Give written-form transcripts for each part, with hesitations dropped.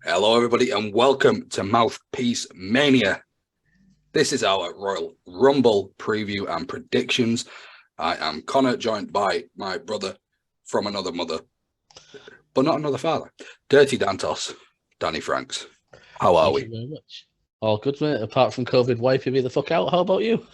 Hello, everybody, and welcome to Mouthpiece Mania. This is our Royal Rumble preview and predictions. I am Connor, joined by my brother from another mother, but not another father, Dirty Dantos, Danny Franks. How are we? Thank you very much. All good, mate. Apart from COVID wiping me the fuck out. How about you?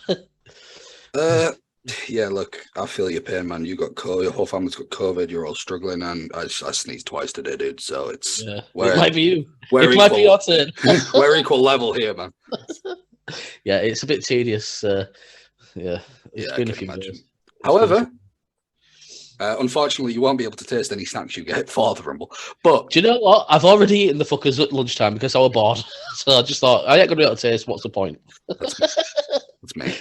Yeah, look, I feel your pain, man. You got COVID, your whole family's got COVID, you're all struggling, and I sneezed twice today, dude. So it might be you. It might be your turn. We're equal level here, man. Yeah, it's a bit tedious. It's been a few days. However, unfortunately, you won't be able to taste any snacks you get for the Rumble. But do you know what? I've already eaten the fuckers at lunchtime because I was bored. So I just thought, I ain't going to be able to taste. What's the point? That's me.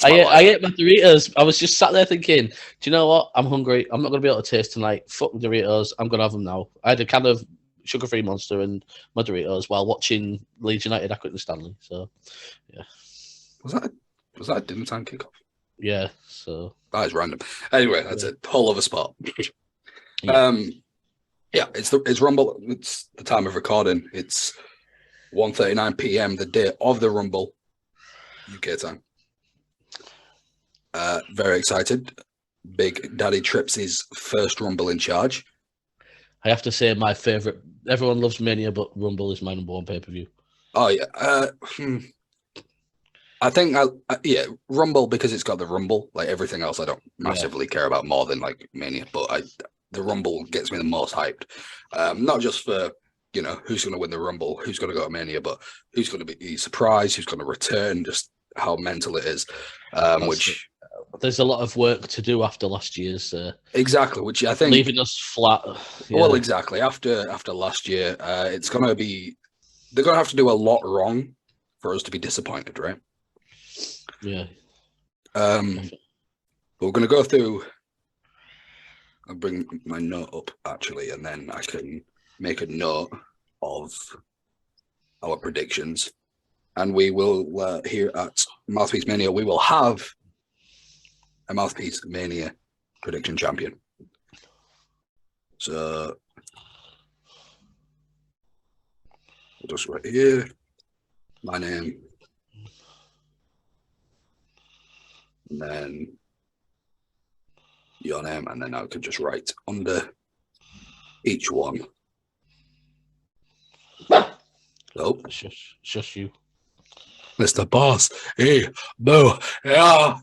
I ate my Doritos. I was just sat there thinking, do you know what? I'm hungry. I'm not going to be able to taste tonight. Fuck Doritos. I'm going to have them now. I had a can of sugar-free Monster and my Doritos while watching Leeds United Accrington Stanley. So, yeah. Was that a dinner time kickoff? Yeah. So that is random. Anyway, that's a whole other spot. It's Rumble. It's the time of recording. It's 1:39 p.m. the day of the Rumble, UK time. Very excited. Big Daddy Trips' first Rumble in charge. I have to say, my favorite. Everyone loves Mania, but Rumble is my number one pay-per-view. Oh yeah. I think Rumble, because it's got the Rumble. Like everything else, I don't massively care about more than like Mania, but the Rumble gets me the most hyped. Not just for who's going to win the Rumble, who's going to go to Mania, but who's going to be surprised, who's going to return, just how mental it is. There's a lot of work to do after last year's. Exactly, which I think leaving us flat. Yeah. Well, exactly. After last year, it's going to be. They're going to have to do a lot wrong for us to be disappointed, right? Yeah. But we're going to go through. I'll bring my note up actually, and then I can make a note of our predictions. And we will here at Mouthpiece Mania, we will have a Mouthpiece Mania prediction champion. So just right here, my name, and then your name, and then I could just write under each one. Oh, shush you, Mr. Boss. Hey, Boo. Yeah.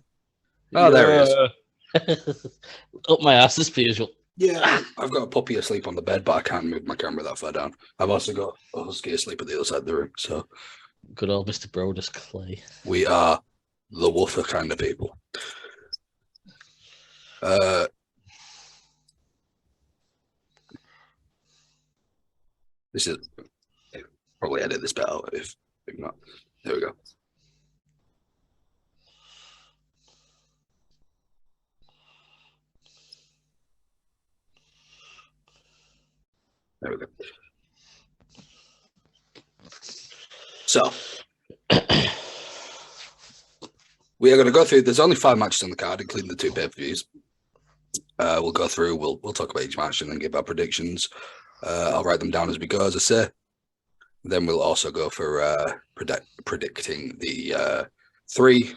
Oh, there he is. Up my ass as per usual. Yeah, I've got a puppy asleep on the bed, but I can't move my camera that far down. I've also got a husky asleep at the other side of the room. So, good old Mr. Brodus Clay. We are the woofer kind of people. This is probably edit this bit out if not. There we go. There we go. So we are going to go through. There's only 5 matches on the card, including the 2 pay-per-views. We'll go through. We'll talk about each match and then give our predictions. I'll write them down as we go, as I say. Then we'll also go for predicting the 3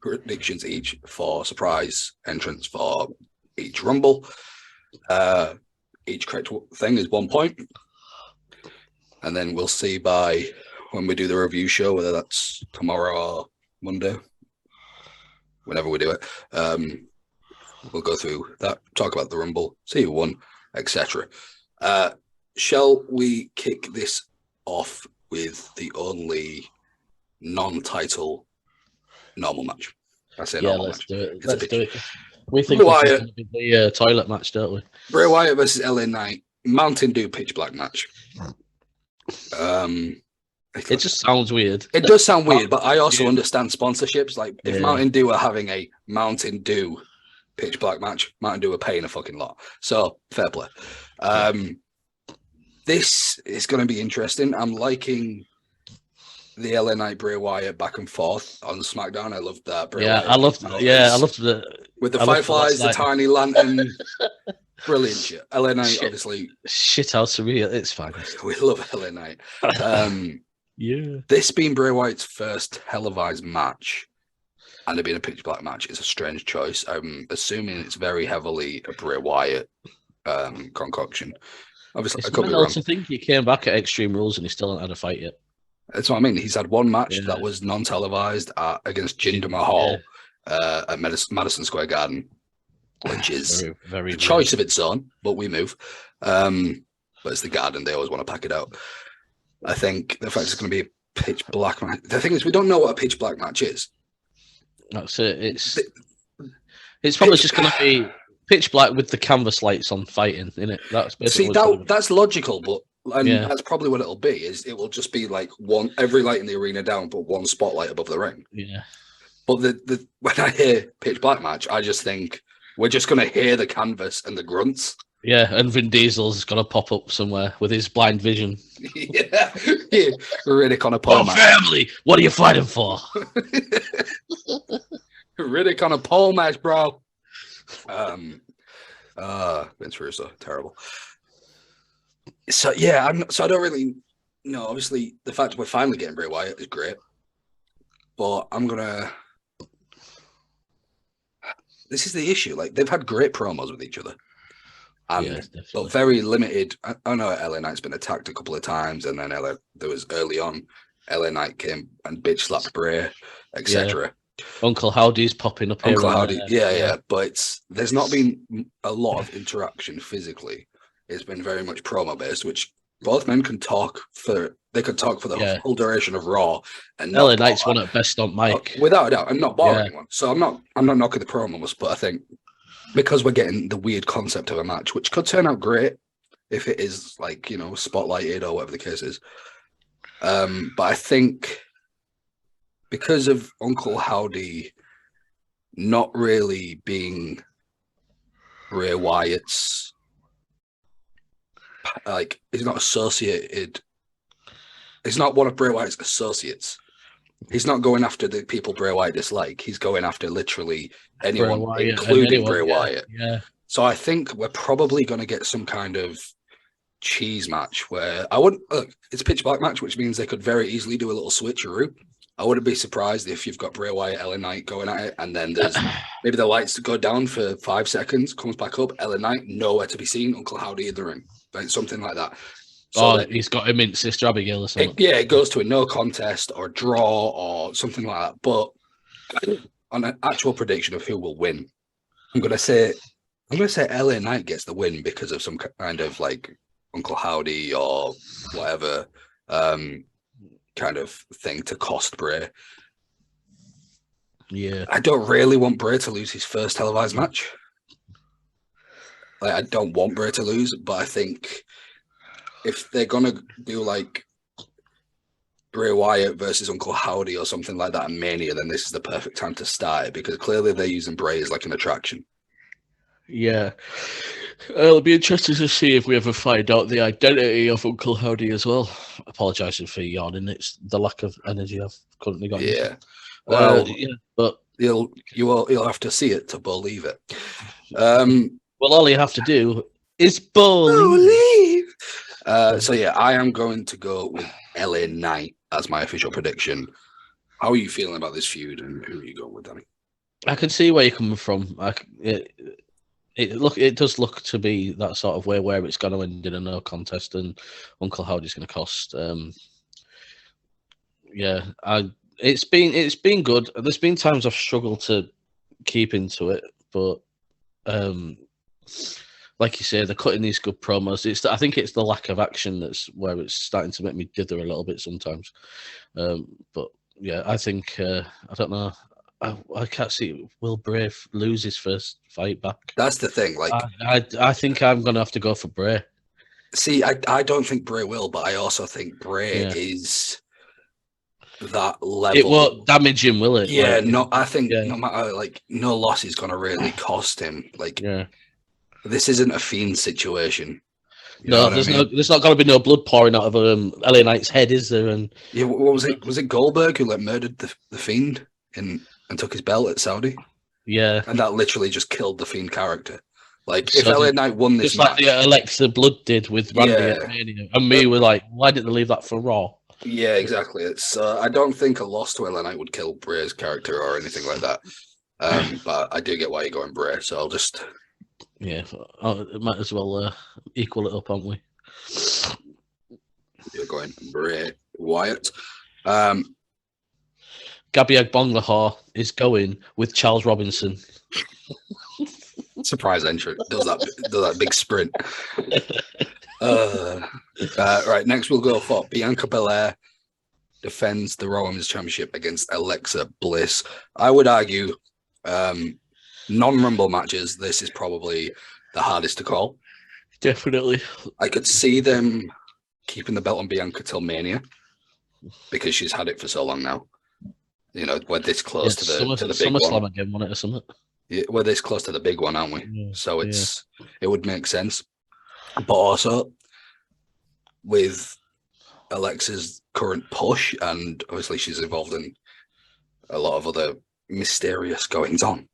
predictions each for surprise entrance for each Rumble. Each correct thing is 1 point. And then we'll see by when we do the review show, whether that's tomorrow or Monday, whenever we do it. We'll go through that, talk about the Rumble, see who won, etc. Shall we kick this off with the only non-title normal match? I say normal match. Do it. Let's do it. We think this is going to be the toilet match, don't we? Bray Wyatt versus LA Knight, Mountain Dew pitch black match. It just sounds weird. It does sound weird, but I also understand sponsorships. Like if Mountain Dew are having a Mountain Dew pitch black match, Mountain Dew are paying a fucking lot. So fair play. This is going to be interesting. I'm liking the LA Knight Bray Wyatt back and forth on SmackDown. I loved that. I loved the with the fireflies, the tiny lantern. Brilliant shit. LA Knight, obviously. Shit out surreal. It's fine. We love LA Knight. Yeah. This being Bray Wyatt's first televised match and it being a pitch black match is a strange choice. I'm assuming it's very heavily a Bray Wyatt concoction. Obviously, It's I could be mental wrong. to think he came back at Extreme Rules and he still hasn't had a fight yet. That's what I mean. He's had one match Yeah. that was non-televised against Jinder Mahal at Madison Square Garden, which is very, very a choice of its own, but we move. But it's the Garden. They always want to pack it out. I think the fact it's going to be a pitch black match. The thing is, we don't know what a pitch black match is. That's it. It's probably just going to be pitch black with the canvas lights on fighting, isn't it? That's basically that's logical, but that's probably what it'll be. Is it will just be like every light in the arena down, but one spotlight above the ring. Yeah. But when I hear pitch black match, I just think we're just going to hear the canvas and the grunts. Yeah, and Vin Diesel's going to pop up somewhere with his blind vision. yeah. Riddick on a pole match. Family, what are you fighting for? Riddick on a pole match, bro. Vince Russo, terrible. So yeah, I don't really know. Obviously, the fact that we're finally getting Bray Wyatt is great, but this is the issue. Like they've had great promos with each other, but very limited. I know LA Knight's been attacked a couple of times, and then there was early on. LA Knight came and bitch slapped Bray, etc. Uncle Howdy's popping up here. Uncle Howdy, yeah. But there's not been a lot of interaction physically. It's been very much promo based, which both men can talk for. They could talk for the whole duration of Raw. And LA Knight's one at best on mic, without a doubt, and not bore anyone. So I'm not knocking the promos, but I think because we're getting the weird concept of a match, which could turn out great if it is like spotlighted or whatever the case is. But I think because of Uncle Howdy not really being Bray Wyatt's, like, he's not associated. He's not one of Bray Wyatt's associates. He's not going after the people Bray Wyatt dislike. He's going after literally anyone, including Bray Wyatt. Yeah. So I think we're probably going to get some kind of cheese match where I wouldn't look. It's a pitch black match, which means they could very easily do a little switcheroo. I wouldn't be surprised if you've got Bray Wyatt, LA Knight going at it, and then there's maybe the lights go down for 5 seconds, comes back up, LA Knight nowhere to be seen, Uncle Howdy in the ring, like something like that. So he's got him in Sister Abigail or something. It goes to a no contest or draw or something like that. But on an actual prediction of who will win, I'm gonna say LA Knight gets the win because of some kind of like Uncle Howdy or whatever kind of thing to cost Bray. Yeah. I don't really want Bray to lose his first televised match. Like, I don't want Bray to lose, but I think if they're gonna do like Bray Wyatt versus Uncle Howdy or something like that in Mania, then this is the perfect time to start it because clearly they're using Bray as like an attraction. Yeah. It'll be interesting to see if we ever find out the identity of Uncle Howdy as well. Apologising for yawning. It's the lack of energy I've currently got. Yeah. Well, but you'll have to see it to believe it. Well, all you have to do is believe. So yeah, I am going to go with LA Knight as my official prediction. How are you feeling about this feud, and who are you going with, Danny? I can see where you're coming from. It does look to be that sort of way where it's going to end in a no contest, and Uncle Howdy's going to cost. It's been good. There's been times I've struggled to keep into it, but like you say, they're cutting these good promos. I think it's the lack of action that's where it's starting to make me dither a little bit sometimes. But yeah, I think I don't know. I can't see. Will Bray lose his first fight back? That's the thing. Like, I think I'm gonna have to go for Bray. See, I don't think Bray will, but I also think Bray is that level. It won't damage him, will it? Yeah, I think no matter no loss is gonna really cost him. Like, this isn't a Fiend situation. There's not going to be no blood pouring out of LA Knight's head, is there? And what was it? Was it Goldberg who murdered the Fiend and took his belt at Saudi? Yeah, and that literally just killed the Fiend character. Like, So if LA Knight won this just like match, the Alexa Blood did with Randy Yeah. at Mania, and me were like, why didn't they leave that for Raw? yeah, exactly. It's I don't think a loss to LA Knight would kill Bray's character or anything like that. But I do get why you're going Bray, so I'll just Yeah, it might as well equal it up, aren't we? you're going Bray Wyatt. Gabby Agbonlahor is going with Charles Robinson. Surprise entrant does that big sprint. Right, next we'll go for Bianca Belair defends the Raw Women's Championship against Alexa Bliss. I would argue, non-Rumble matches, this is probably the hardest to call. Definitely. I could see them keeping the belt on Bianca till Mania because she's had it for so long now. You know, we're this close to the big one. SummerSlam again, wasn't it, or something? Yeah, we're this close to the big one, aren't we? Yeah, so it would make sense. But also with Alexa's current push, and obviously she's involved in a lot of other mysterious goings on,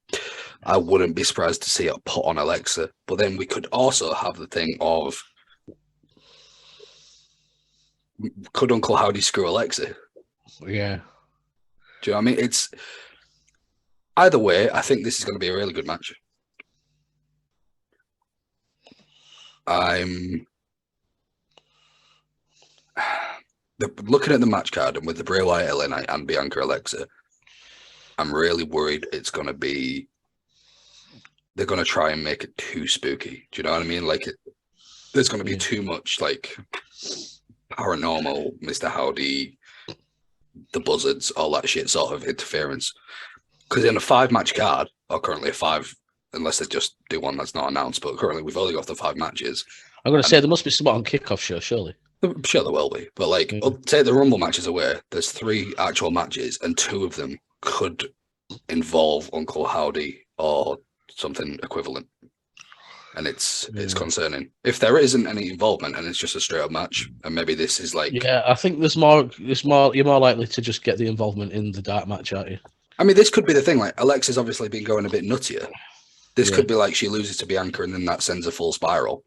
I wouldn't be surprised to see it put on Alexa. But then we could also have the thing of, could Uncle Howdy screw Alexa? Yeah. Do you know what I mean? It's either way, I think this is going to be a really good match. I'm looking at the match card, and with the Bray Wyatt, LA Knight, and Bianca Alexa, I'm really worried it's going to be, they're going to try and make it too spooky. Do you know what I mean? Like, there's going to be too much, like, paranormal, Mr. Howdy, the buzzards, all that shit sort of interference. Because in a 5-match card, or currently a 5, unless they just do one that's not announced, but currently we've only got the 5 matches. I'm going to say there must be something on kickoff show, surely. I'm sure there will be, but like, take the Rumble matches away. There's 3 actual matches, and 2 of them could involve Uncle Howdy or something equivalent, and it's concerning. If there isn't any involvement and it's just a straight up match, and maybe this is like, I think there's more. You're more likely to just get the involvement in the dark match, aren't you? I mean, this could be the thing. Like, Alexa's obviously been going a bit nuttier. This could be like she loses to Bianca, and then that sends a full spiral.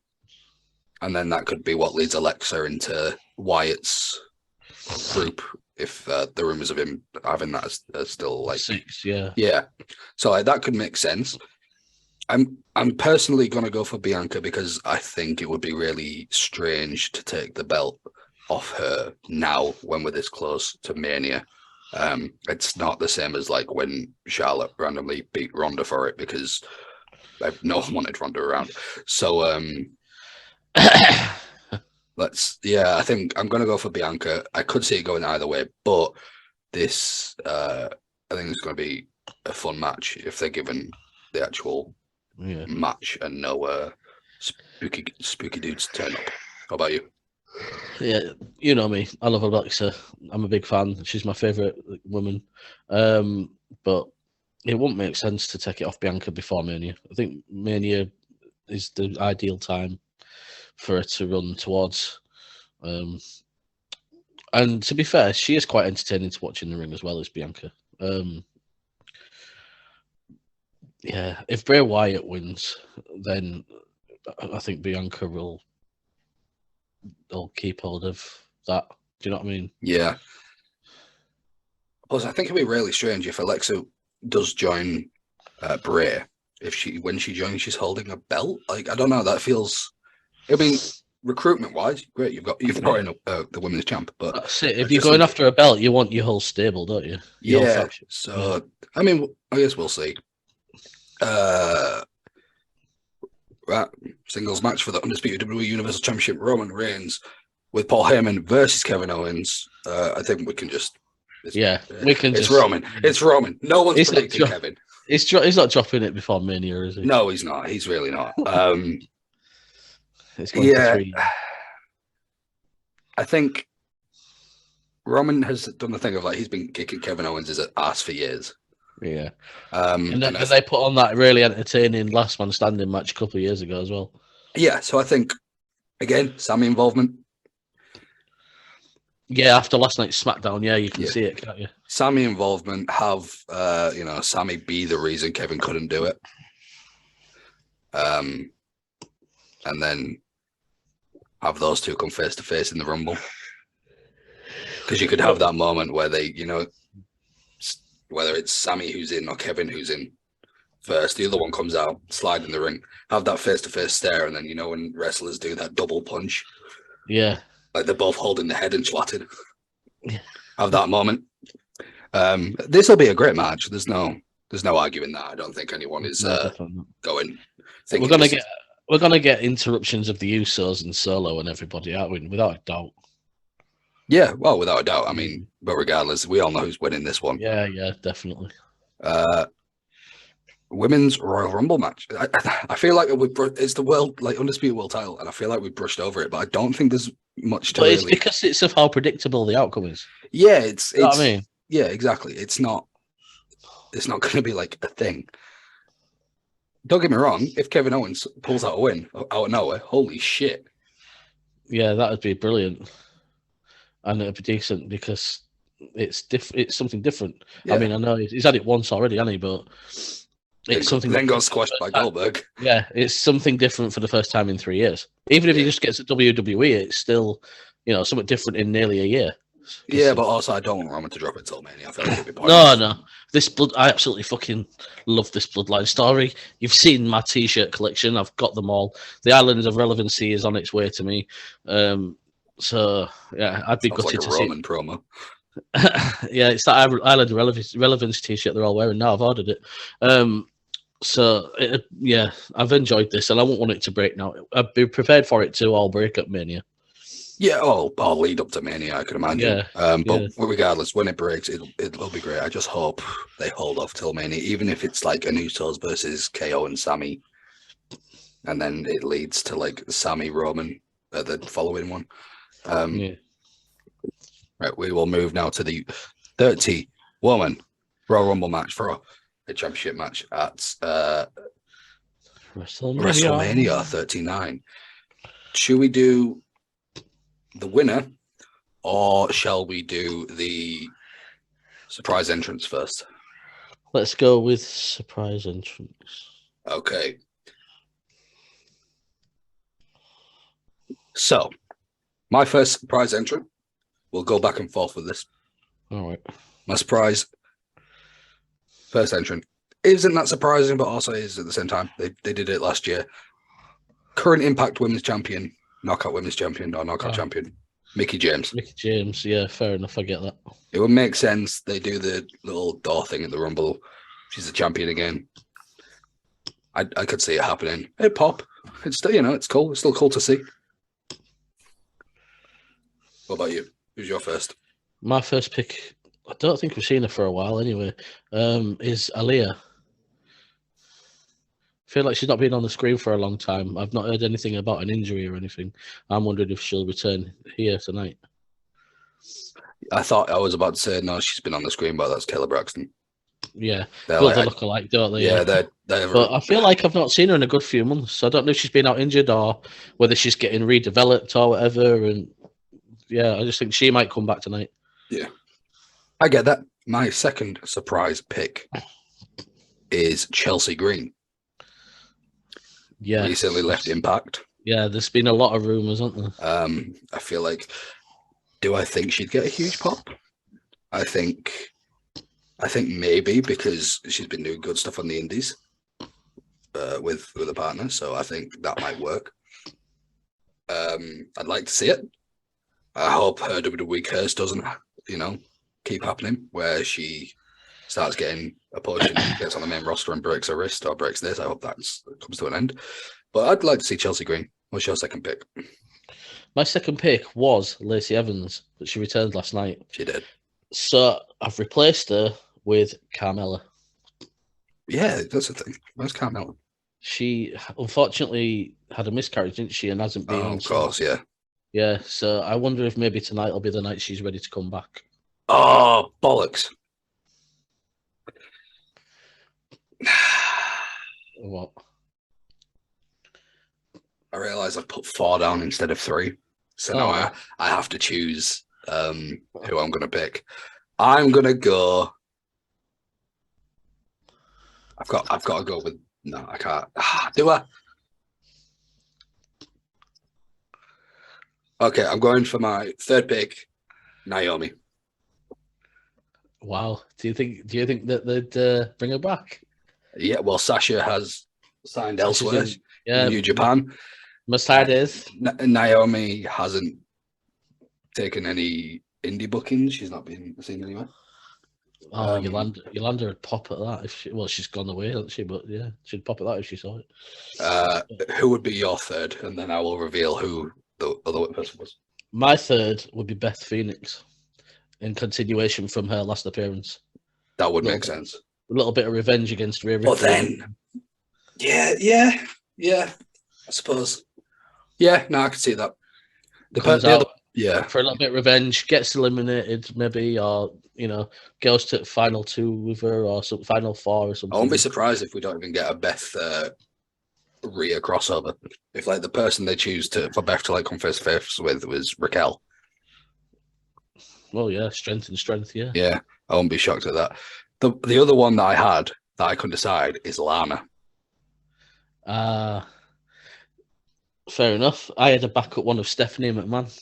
And then that could be what leads Alexa into Wyatt's group, if the rumors of him having that are still like 6, yeah. So like, that could make sense. I'm personally gonna go for Bianca because I think it would be really strange to take the belt off her now when we're this close to Mania. It's not the same as like when Charlotte randomly beat Ronda for it, because no one wanted Ronda around. So I think I'm gonna go for Bianca. I could see it going either way, but this I think it's gonna be a fun match if they're given the actual match and no spooky dudes turn up. How about you? Yeah, you know me. I love Alexa. I'm a big fan. She's my favorite woman. But it wouldn't make sense to take it off Bianca before Mania. I think Mania is the ideal time for her to run towards. And to be fair, she is quite entertaining to watch in the ring as well as Bianca. If Bray Wyatt wins, then I think Bianca will keep hold of that. Do you know what I mean? Yeah. Plus, I think it'd be really strange if Alexa does join Bray. When she joins, she's holding a belt. Like, I don't know. That feels. I mean, recruitment-wise, great. You've got in the women's champ, but that's it. If you're going after a belt, you want your whole stable, don't you? So I mean, I guess we'll see. Right, singles match for the undisputed WWE Universal Championship: Roman Reigns with Paul Heyman versus Kevin Owens. I think we can just. We can. It's Roman. It's Roman. No one's predicting Kevin. He's not dropping it before Mania, is he? No, he's not. He's really not. It's going for 3. I think Roman has done the thing of like he's been kicking Kevin Owens' ass for years. Yeah. And they put on that really entertaining last man standing match a couple of years ago as well. Yeah, so I think again, Sammy involvement. Yeah, after last night's SmackDown, you can see it, can't you? Sammy involvement, have Sammy be the reason Kevin couldn't do it. and then have those two come face to face in the Rumble. Because you could have that moment where they, whether it's Sammy who's in or Kevin who's in first, the other one comes out, slide in the ring, have that face to face stare, and then when wrestlers do that double punch, yeah, like they're both holding the head and swatted. Yeah. Have that moment. This will be a great match. There's no arguing that. I don't think anyone is going. We're gonna get interruptions of the Usos and Solo and everybody, aren't we? Without a doubt. Yeah, well, without a doubt. I mean, but regardless, we all know who's winning this one. Yeah, definitely. Women's Royal Rumble match. I feel like it's the world, like, undisputed world title, and I feel like we brushed over it, but I don't think there's much to. But it's because it's of how predictable the outcome is. Yeah, it's. You know what I mean? Yeah, exactly. It's not going to be like a thing. Don't get me wrong. If Kevin Owens pulls out a win out of nowhere, holy shit! Yeah, that would be brilliant, and it'd be decent because it's something different. Yeah. I mean, I know he's had it once already, hasn't he? But it's something. Then got squashed by Goldberg. Yeah, it's something different for the first time in 3 years. Even if he just gets at WWE, it's still, something different in nearly a year. Yeah, but also I don't want Roman to drop it till Mania. I feel like it'd be pointless. No. I absolutely fucking love this Bloodline story. You've seen my T-shirt collection. I've got them all. The Island of Relevancy is on its way to me. So yeah, I'd be gutted to see Roman promo. Yeah, it's that Island of Relevance T-shirt they're all wearing now. I've ordered it. I've enjoyed this, and I won't want it to break now. I'd be prepared for it to all break at Mania. Yeah, I'll lead up to Mania, I could imagine. Yeah, but regardless, when it breaks, it'll be great. I just hope they hold off till Mania, even if it's like an Usos versus KO and Sammy, and then it leads to like Sammy Roman at the following one. Right, we will move now to the 30-woman Royal Rumble match for a championship match at WrestleMania 39. Should we do the winner, or shall we do the surprise entrance first? Let's go with surprise entrance. Okay. So, my first surprise entrant, we'll go back and forth with this. All right. My surprise first entrant isn't that surprising, but also is at the same time. They did it last year. Current Impact Women's Champion, Knockout Women's Champion, or Knockout Champion, Mickie James. Mickie James, yeah, fair enough. I get that. It would make sense. They do the little door thing at the Rumble. She's the champion again. I could see it happening. Hey, pop. It's still, it's cool. It's still cool to see. What about you? Who's your first? My first pick, I don't think we've seen her for a while anyway, is Aaliyah. I feel like she's not been on the screen for a long time. I've not heard anything about an injury or anything. I'm wondering if she'll return here tonight. I thought I was about to say, no, she's been on the screen, but that's Kayla Braxton. Yeah. They look alike, don't they? Yeah, they're but I feel like I've not seen her in a good few months. I don't know if she's been out injured or whether she's getting redeveloped or whatever. And yeah, I just think she might come back tonight. Yeah. I get that. My second surprise pick is Chelsea Green. Yeah. Recently left Impact. Yeah, there's been a lot of rumours, hasn't there? I feel like, do I think she'd get a huge pop? I think maybe, because she's been doing good stuff on the indies with a partner, so I think that might work. I'd like to see it. I hope her WWE curse doesn't, keep happening, where she starts getting a push and gets on the main roster and breaks her wrist or breaks this. I hope that comes to an end. But I'd like to see Chelsea Green. What's your second pick? My second pick was Lacey Evans, but she returned last night. She did. So I've replaced her with Carmella. Yeah, that's the thing. Where's Carmella? She unfortunately had a miscarriage, didn't she? And hasn't been. Oh, of course, yeah. Yeah, so I wonder if maybe tonight will be the night she's ready to come back. Oh, bollocks. What? I realise I've put 4 down instead of 3. So now I have to choose who I'm going to pick. I'm going to go... I've got to go with... No, I can't. Do I? Okay, I'm going for my third pick, Naomi. Wow. Do you think that they'd bring her back? Yeah, well, Sasha has signed Sasha's elsewhere in, in yeah, New Japan. must hide is. Naomi hasn't taken any indie bookings. She's not been seen anywhere. Oh, Yolanda would pop at that if she's gone away, hasn't she? But yeah, she'd pop at that if she saw it. Who would be your third? And then I will reveal who the other person was. My third would be Beth Phoenix, in continuation from her last appearance. That would make sense. A little bit of revenge against Rhea Ripley. But then, yeah, I suppose. Yeah, no, I can see that. Comes out yeah, for a little bit of revenge, gets eliminated maybe, or goes to final 2 with her, or some final 4 or something. I won't be surprised if we don't even get a Beth Rhea crossover. If like the person they choose for Beth to like come face to face with was Raquel. Well, yeah, strength and strength, yeah. Yeah, I won't be shocked at that. The other one that I had that I couldn't decide is Lana. Fair enough. I had a backup one of Stephanie McMahon.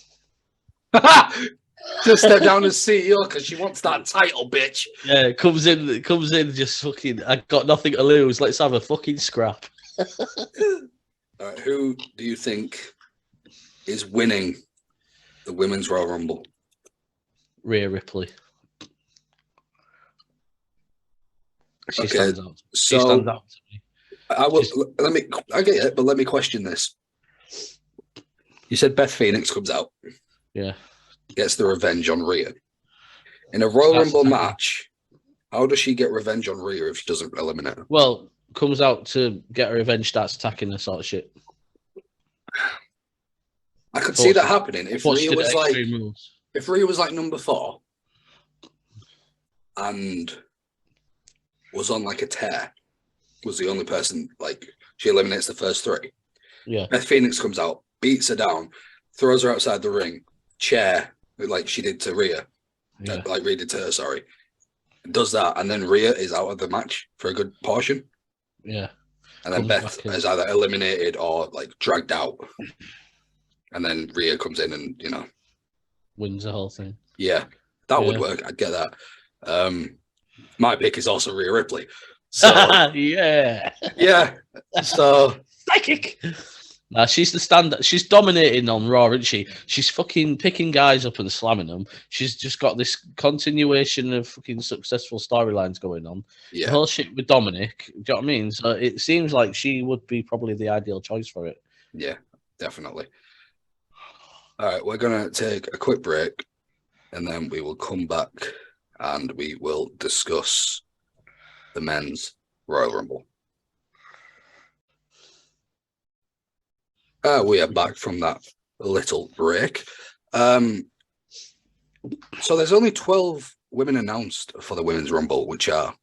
Just step down as CEO because she wants that title, bitch. Yeah, it comes in, just fucking. I got nothing to lose. Let's have a fucking scrap. All right, who do you think is winning the Women's Royal Rumble? Rhea Ripley. She stands out. She stands out to me. I get it, but let me question this. You said Beth Phoenix comes out. Yeah. Gets the revenge on Rhea. In a Royal Rumble match, how does she get revenge on Rhea if she doesn't eliminate her? Well, comes out to get her revenge, starts attacking her sort of shit. I could see that happening if Rhea was like number 4 and was on like a tear, was the only person, like she eliminates the first 3. Yeah. Beth Phoenix comes out, beats her down, throws her outside the ring, chair, like she did to Rhea. Yeah. Like Rhea did to her, sorry. Does that, and then Rhea is out of the match for a good portion. Yeah. And then Beth is either eliminated or like dragged out. And then Rhea comes in and, wins the whole thing. Yeah. That would work. I'd get that. My pick is also Rhea Ripley. So yeah. Yeah. So psychic. Nah, she's the standard. She's dominating on Raw, isn't she? She's fucking picking guys up and slamming them. She's just got this continuation of fucking successful storylines going on. Yeah. The whole shit with Dominic. Do you know what I mean? So it seems like she would be probably the ideal choice for it. Yeah, definitely. All right, we're going to take a quick break and then we will come back and we will discuss the men's Royal Rumble. We are back from that little break. So there's only 12 women announced for the Women's Rumble, which are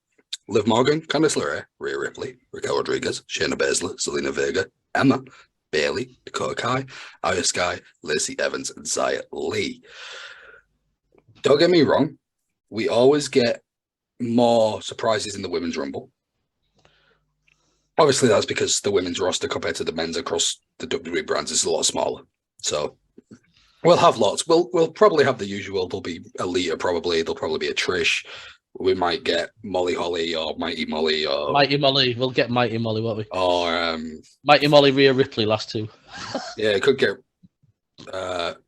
Liv Morgan, Candice LeRae, Rhea Ripley, Raquel Rodriguez, Shayna Baszler, Zelina Vega, Emma, Bayley, Dakota Kai, Io Sky, Lacey Evans, and Xia Li. Don't get me wrong, we always get more surprises in the Women's Rumble. Obviously, that's because the women's roster compared to the men's across the WWE brands is a lot smaller. So we'll have lots. We'll probably have the usual. There'll be Alita probably. There'll probably be a Trish. We might get Molly Holly or Mighty Molly or Mighty Molly. We'll get Mighty Molly, won't we? Or Mighty Molly, Rhea Ripley, last 2. Yeah, it could get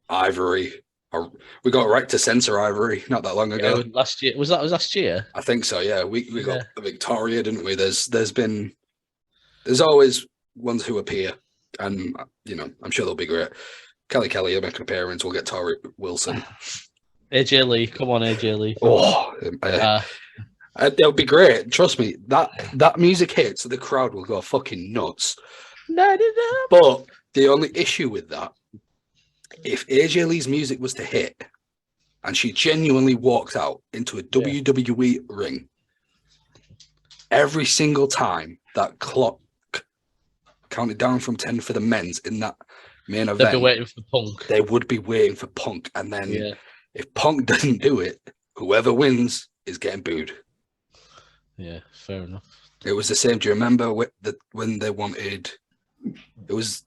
Ivory. Or we got right to censor Ivory not that long ago. Yeah, last year was last year? I think so. Yeah, we got Victoria, didn't we? There's always ones who appear, and I'm sure they'll be great. Kelly will make an appearance. We'll get Tori Wilson. AJ Lee, come on, AJ Lee. Oh, it'll be great. Trust me. That music hits, the crowd will go fucking nuts. But the only issue with that, if AJ Lee's music was to hit, and she genuinely walked out into a WWE ring, every single time that clock counted down from 10 for the men's in that main event, they'd be waiting for Punk. They would be waiting for Punk, and then if Punk doesn't do it, whoever wins is getting booed. Yeah, fair enough. It was the same. Do you remember when they wanted? It was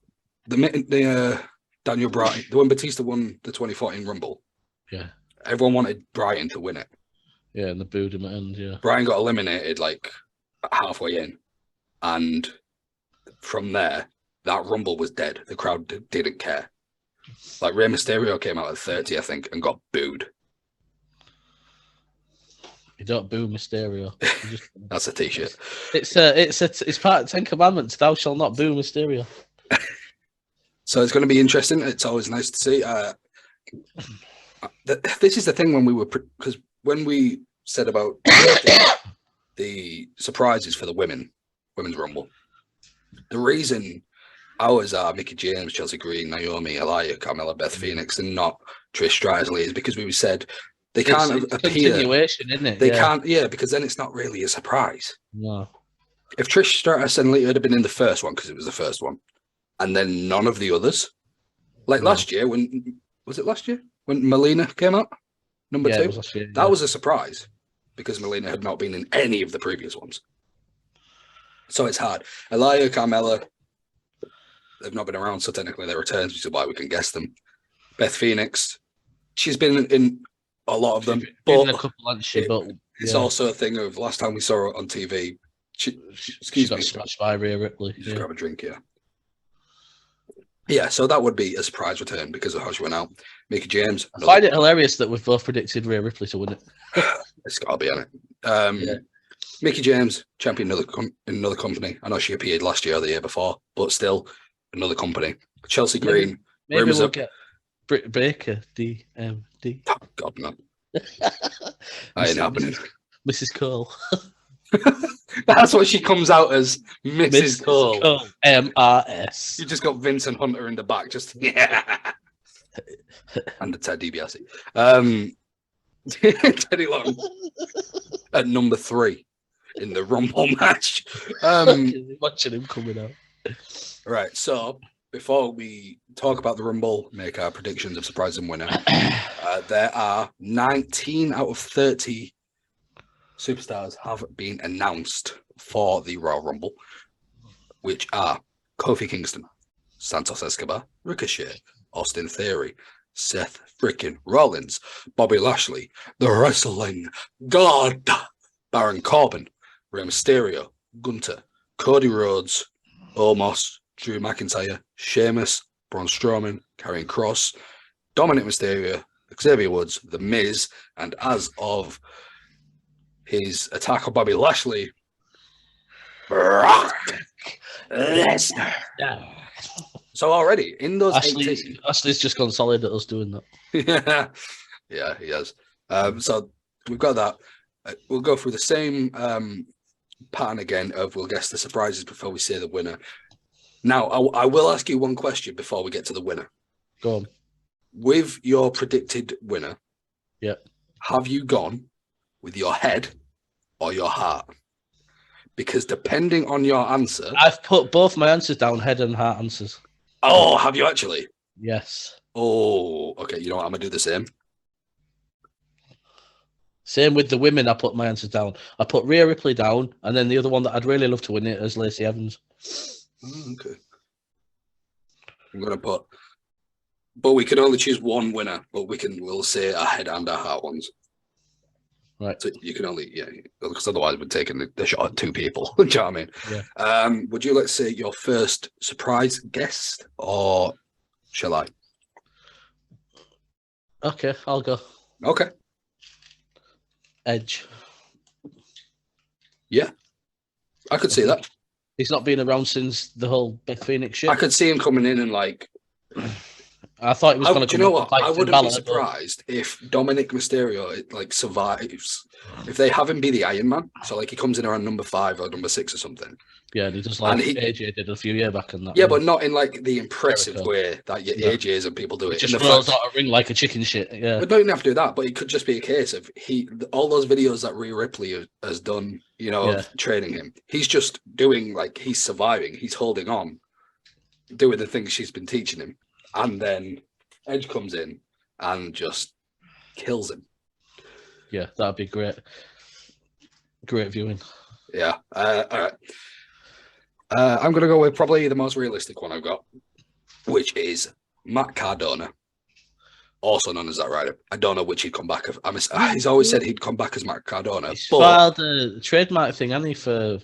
the Daniel Bryan, when Batista won the 2014 Rumble, Yeah. everyone wanted Bryan to win it. Yeah, and the booed him at the end, yeah. Bryan got eliminated like halfway in. And from there, that Rumble was dead. The crowd didn't care. Like Rey Mysterio came out at 30, I think, and got booed. You don't boo Mysterio. That's a t-shirt. It's part of 10 Commandments. Thou shalt not boo Mysterio. So it's going to be interesting. It's always nice to see. This is the thing because when we said about the surprises for the women's Rumble, the reason ours are Mickie James, Chelsea Green, Naomi, Aliyah, Carmella, Beth Phoenix, and not Trish Stratus is because we said they can't appear. Continuation, isn't it? They can't, because then it's not really a surprise. No. If Trish Stratus and Lita had been in the first one because it was the first one, and then none of the others, like last year when Melina came out, number 2, that was a surprise because Melina had not been in any of the previous ones. So it's hard. Aliyah, Carmella, they've not been around, so technically they're returns, which is why we can guess them. Beth Phoenix, she's been in a lot of them, but it's also a thing of last time we saw her on TV. She got smashed by Rhea Ripley. Just grab a drink, Yeah, so that would be a surprise return because of how she went out. Mickie James. I find it hilarious that we've both predicted Rhea Ripley to win it. It's got to be on it. Mickie James, champion in another company. I know she appeared last year or the year before, but still another company. Chelsea Green. Maybe we'll get Britt Baker, DMD. Oh, God, no. That ain't happening. Mrs. Cole. That's what she comes out as, Mrs. Cole. MRS. You just got Vincent Hunter in the back, just and the Ted DiBiase. Teddy Long at number 3 in the Rumble match. Watching him coming out. Right, so before we talk about the Rumble, make our predictions of surprise and winner, there are 19 out of 30 superstars have been announced for the Royal Rumble, which are Kofi Kingston, Santos Escobar, Ricochet, Austin Theory, Seth freaking Rollins, Bobby Lashley, The Wrestling God, Baron Corbin, Rey Mysterio, Gunther, Cody Rhodes, Omos, Drew McIntyre, Sheamus, Braun Strowman, Karrion Kross, Dominic Mysterio, Xavier Woods, The Miz, and as of his attack on Bobby Lashley, Brock Lesnar. So already in those 18, Ashley's just gone solid at us doing that. Yeah, he has. So we've got that. We'll go through the same pattern again of we'll guess the surprises before we say the winner. Now, I will ask you one question before we get to the winner. Go on. With your predicted winner, have you gone with your head or your heart? Because depending on your answer... I've put both my answers down, head and heart answers. Oh, have you actually? Yes. Oh, okay. You know what? I'm going to do the same. Same with the women, I put my answers down. I put Rhea Ripley down, and then the other one that I'd really love to win it is Lacey Evans. Oh, okay. I'm going to put... But we can only choose one winner, but we'll say our head and our heart ones. Right. So you can only, because otherwise we're taking the shot at 2 people. Do you know what I mean? Yeah. Would you, let's say, your first surprise guest, or shall I? Okay, I'll go. Okay. Edge. Yeah. I could see that. He's not been around since the whole Beth Phoenix shit. I could see him coming in and like... I thought he was going to come. Do you know what? I wouldn't be surprised if Dominic Mysterio like survives. If they have him be the Iron Man, so like he comes in around number 5 or number 6 or something. Yeah, and he does like AJ did a few years back and that. Yeah, but not in like the impressive way that AJs and people do it. Just rolls out a ring like a chicken shit. Yeah, but don't even have to do that. But it could just be a case of all those videos that Rhea Ripley has done, of training him. He's just doing like he's surviving. He's holding on, doing the things she's been teaching him. And then Edge comes in and just kills him. Yeah, that'd be great. Great viewing. Yeah. All right. I'm going to go with probably the most realistic one I've got, which is Matt Cardona, also known as that rider. I don't know which he'd come back. He's always said he'd come back as Matt Cardona. He's but filed a trademark thing, hasn't he, for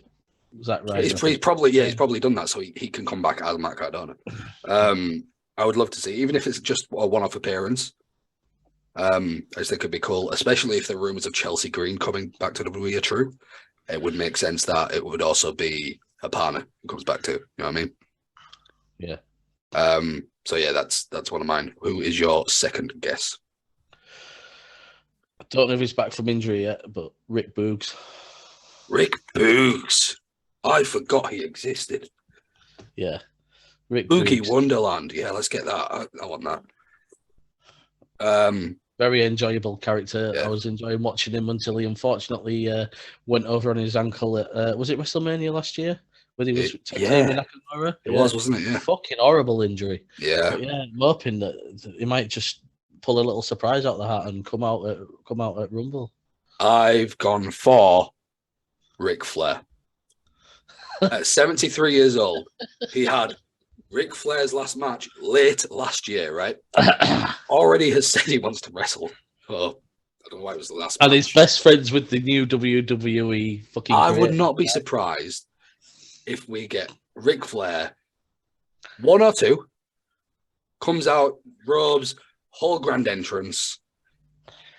Zack Ryder? he's probably done that, so he can come back as Matt Cardona. I would love to see, even if it's just a one-off appearance. I just think it'd be cool, especially if the rumors of Chelsea Green coming back to WWE are true. It would make sense that it would also be a partner who comes back too. You know what I mean? Yeah. So yeah, that's one of mine. Who is your second guess? I don't know if he's back from injury yet, but Rick Boogs. Rick Boogs. I forgot he existed. Yeah. Rick Boogie Boogs. Wonderland. Yeah, let's get that. I want that. Very enjoyable character. Yeah. I was enjoying watching him until he unfortunately went over on his ankle at was it WrestleMania last year? When he was teaming Nakamura? It was, wasn't it? Yeah. Fucking horrible injury. Yeah. But yeah, I'm hoping that he might just pull a little surprise out of the hat and come out at Rumble. I've gone for Ric Flair. At 73 years old, he had Ric Flair's last match late last year, right? Already has said he wants to wrestle. Oh, I don't know why it was the last match. And he's best friends with the new WWE fucking. I would not be surprised if we get Ric Flair 1 or 2, comes out, robes, whole grand entrance,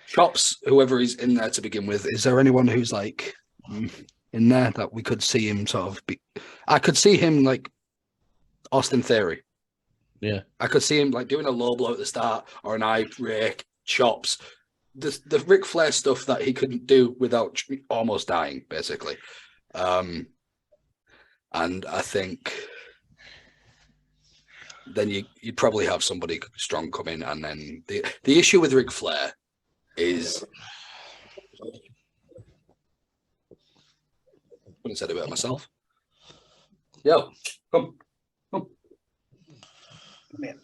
chops whoever he's in there to begin with. Is there anyone who's like in there that we could see him sort of be? I could see him like Austin Theory. Yeah. I could see him like doing a low blow at the start or an eye rake, chops. The Ric Flair stuff that he couldn't do without almost dying, basically. And I think then you'd probably have somebody strong come in. And then the issue with Ric Flair is, I couldn't say it about myself. Yo, come here.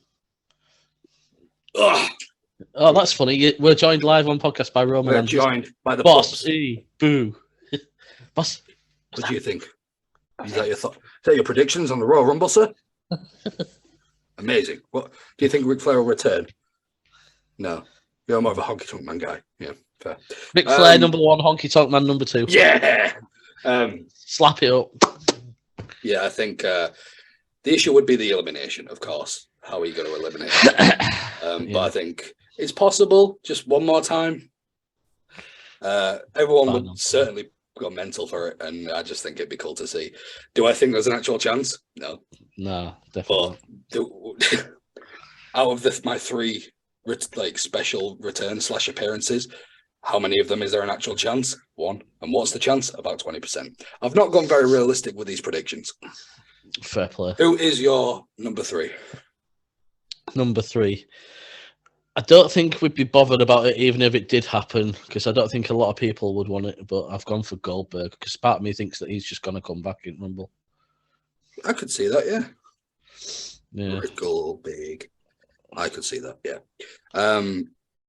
Ugh. Oh, that's funny. We're joined live on podcast by Roman. We're joined by the boss. pups. Boo. Boss. What do you think? Is that your thought? Is that your predictions on the Royal Rumble, sir? Amazing. What do you think Ric Flair will return? No. You're more of a honky tonk man guy. Yeah, fair. Ric Flair number 1, honky tonk man number 2. Yeah. Slap it up. Yeah, I think the issue would be the elimination, of course. How are you going to eliminate it? But I think it's possible. Just one more time. Everyone would certainly go mental for it, and I just think it'd be cool to see. Do I think there's an actual chance? No. No, definitely. But out of my 3 like special return / appearances, how many of them is there an actual chance? 1. And what's the chance? About 20%. I've not gone very realistic with these predictions. Fair play. Who is your number 3? Number 3. I don't think we'd be bothered about it even if it did happen, because I don't think a lot of people would want it, but I've gone for Goldberg because part of me thinks that he's just going to come back in Rumble. I could see that, yeah. Yeah. Goldberg. I could see that, yeah.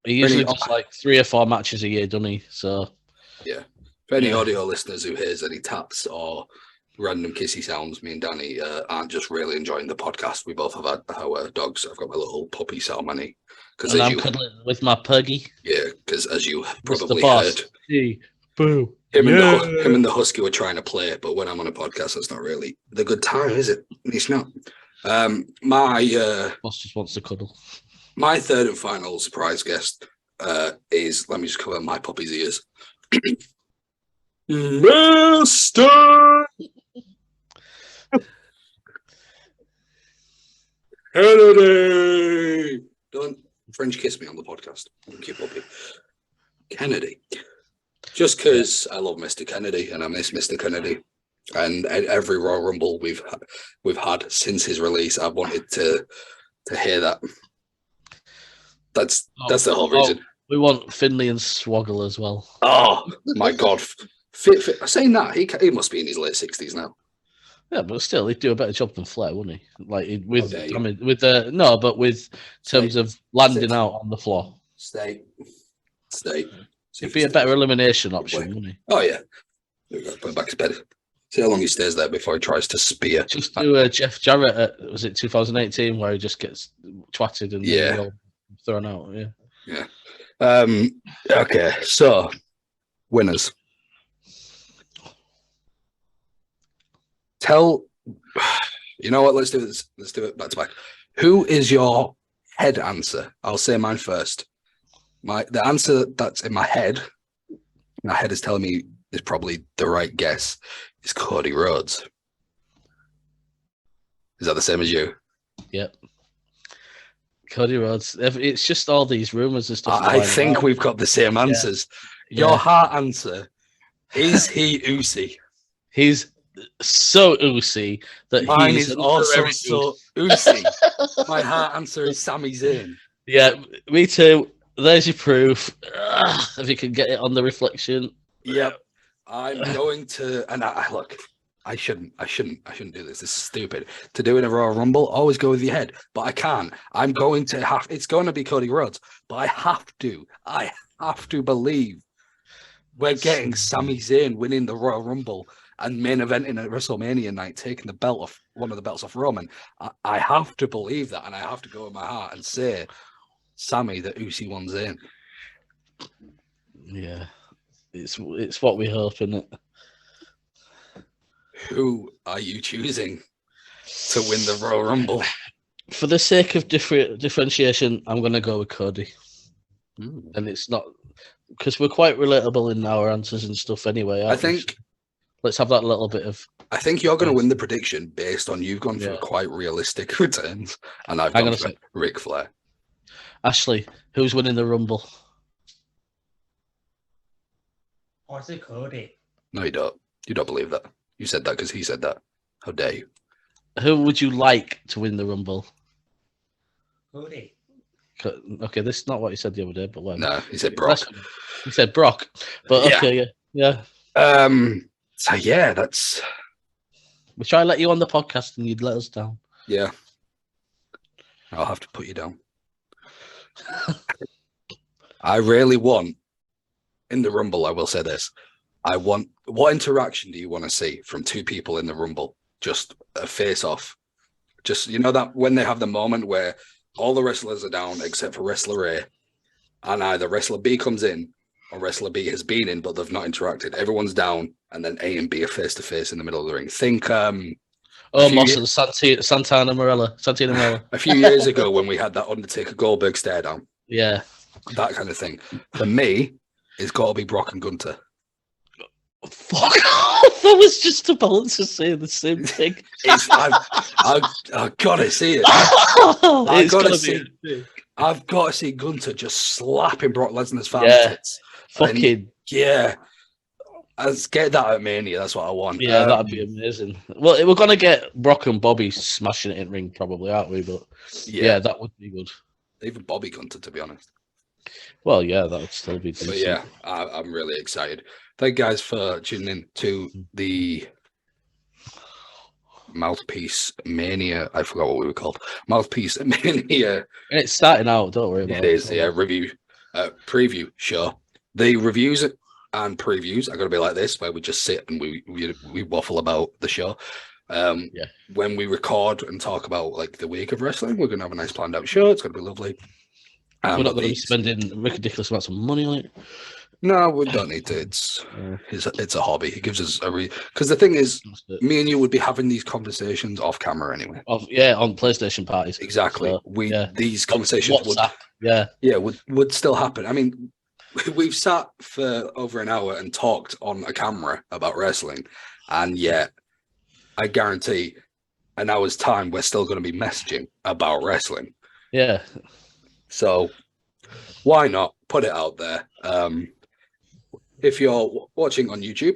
He usually does like 3 or 4 matches a year, doesn't he? So, yeah. For any audio listeners who hears any taps or random kissy sounds, me and Danny aren't just really enjoying the podcast. We both have had our dogs. I've got my little puppy Salmani. And I'm cuddling with my puggy. Yeah, because as you probably boss. heard, Hey, boo. him and the husky were trying to play, but when I'm on a podcast, that's not really the good time, is it? It's not. My boss just wants to cuddle. My third and final surprise guest is, let me just cover my puppy's ears. Mr. Kennedy. Don't French kiss me on the podcast. Thank you, puppy. Kennedy. Just because I love Mr. Kennedy and I miss Mr. Kennedy. And every Royal Rumble we've had since his release, I wanted to hear that. That's the whole reason. We want Finley and Swoggle as well. Oh my God! Fit. Saying that, he must be in his late 60s now. Yeah, but still, he'd do a better job than Flair, wouldn't he? Like with, Okay. I mean, with the no, but with terms of landing out on the floor. Stay. He'd be a better elimination option, wouldn't he? Oh yeah. There we go. Put him back to bed. See how long he stays there before he tries to spear. Just do Jeff Jarrett at, was it 2018, where he just gets twatted and then all thrown out? Yeah. Okay, so winners. You know what? Let's do this. Let's do it back to back. Who is your head answer? I'll say mine first. The answer that's in my head is telling me is probably the right guess. Is Cody Rhodes. Is that the same as you? Yep. Cody Rhodes. It's just all these rumors and stuff. I think we've got the same answers. Yeah. Your heart answer, is he Uzi? He's so Uzi that mine is also so Uzi. My heart answer is Sami Zayn. Yeah, me too. There's your proof. If you can get it on the reflection. Yep. I'm going to, and look, I shouldn't do this. This is stupid. To do in a Royal Rumble, always go with your head, but I can't. I'm going to have. It's going to be Cody Rhodes, but I have to believe we're getting Sami Zayn winning the Royal Rumble and main eventing at WrestleMania night, taking the belt off one of the belts off Roman. I have to believe that, and I have to go with my heart and say, Sami, the Uzi one's in. Yeah, it's what we hope, isn't it? Who are you choosing to win the Royal Rumble? For the sake of differentiation, I'm going to go with Cody. And it's not because we're quite relatable in our answers and stuff anyway. I think let's have that little bit of. I think you're going to win the prediction based on you've gone for quite realistic returns, and I've gone for Ric Flair. Ashley, who's winning the Rumble? I say Cody. No, you don't. You don't believe that. You said that because he said that. How dare you? Who would you like to win the Rumble? Cody. Okay, this is not what he said the other day, but no, he said Brock. He said Brock, but okay, yeah. So yeah, that's. We try to let you on the podcast, and you'd let us down. Yeah, I'll have to put you down. I really want in the Rumble. I will say this: what interaction do you want to see from two people in the Rumble? Just a face-off. Just that when they have the moment where all the wrestlers are down except for wrestler A, and either wrestler B comes in or wrestler B has been in, but they've not interacted. Everyone's down, and then A and B are face to face in the middle of the ring. Think, Moss and Santana Marella. A few years ago, when we had that Undertaker Goldberg stare down, that kind of thing. For me, it's got to be Brock and Gunter. Fuck off! I was just about to say the same thing. I've got to see it. I've got to see Gunter just slapping Brock Lesnar's tits. Let's get that at Mania. That's what I want. Yeah, that'd be amazing. Well, we're gonna get Brock and Bobby smashing it in ring, probably, aren't we? But yeah, that would be good. Even Bobby Gunter, to be honest. Well, yeah, that would still be decent. But yeah, I'm really excited. Thank you guys for tuning in to the Mouthpiece Mania. I forgot what we were called. Mouthpiece Mania. It's starting out, don't worry about it. It is, preview show. The reviews and previews are going to be like this, where we just sit and we waffle about the show. When we record and talk about like the week of wrestling, we're going to have a nice planned out show. It's going to be lovely. We're not going to be spending ridiculous amounts of money on it. No, we don't need to. It's a hobby. It gives us because the thing is, me and you would be having these conversations off camera anyway. On PlayStation parties. Exactly. So, these conversations would still happen. I mean, we've sat for over an hour and talked on a camera about wrestling, and yet I guarantee an hour's time we're still going to be messaging about wrestling. Yeah. So why not put it out there? If you're watching on YouTube,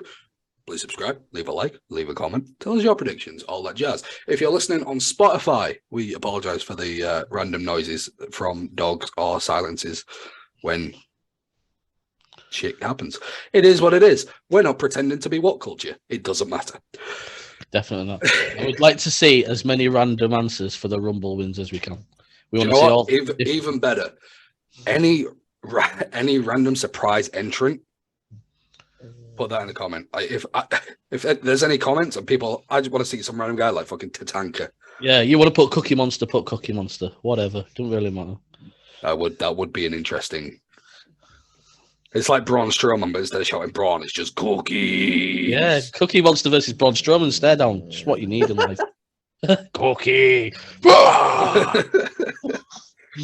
please subscribe, leave a like, leave a comment, tell us your predictions, all that jazz. If you're listening on Spotify, we apologize for the random noises from dogs or silences when shit happens. It is what it is. We're not pretending to be what culture. It doesn't matter. Definitely not. I would like to see as many random answers for the Rumble wins as we can. We want to see all even better. Any random surprise entrant Put that in the comment. If there's any comments and people, I just want to see some random guy like fucking Tatanka. Yeah, you want to put Cookie Monster, put Cookie Monster. Whatever. Doesn't really matter. That would be an interesting. It's like Braun Strowman, but instead of shouting Braun, it's just Cookie. Yeah, Cookie Monster versus Braun Strowman. Stare down. Just what you need in life. Cookie.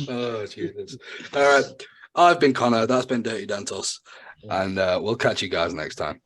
Oh, Jesus. All right. I've been Connor. That's been Dirty Dentos. And we'll catch you guys next time.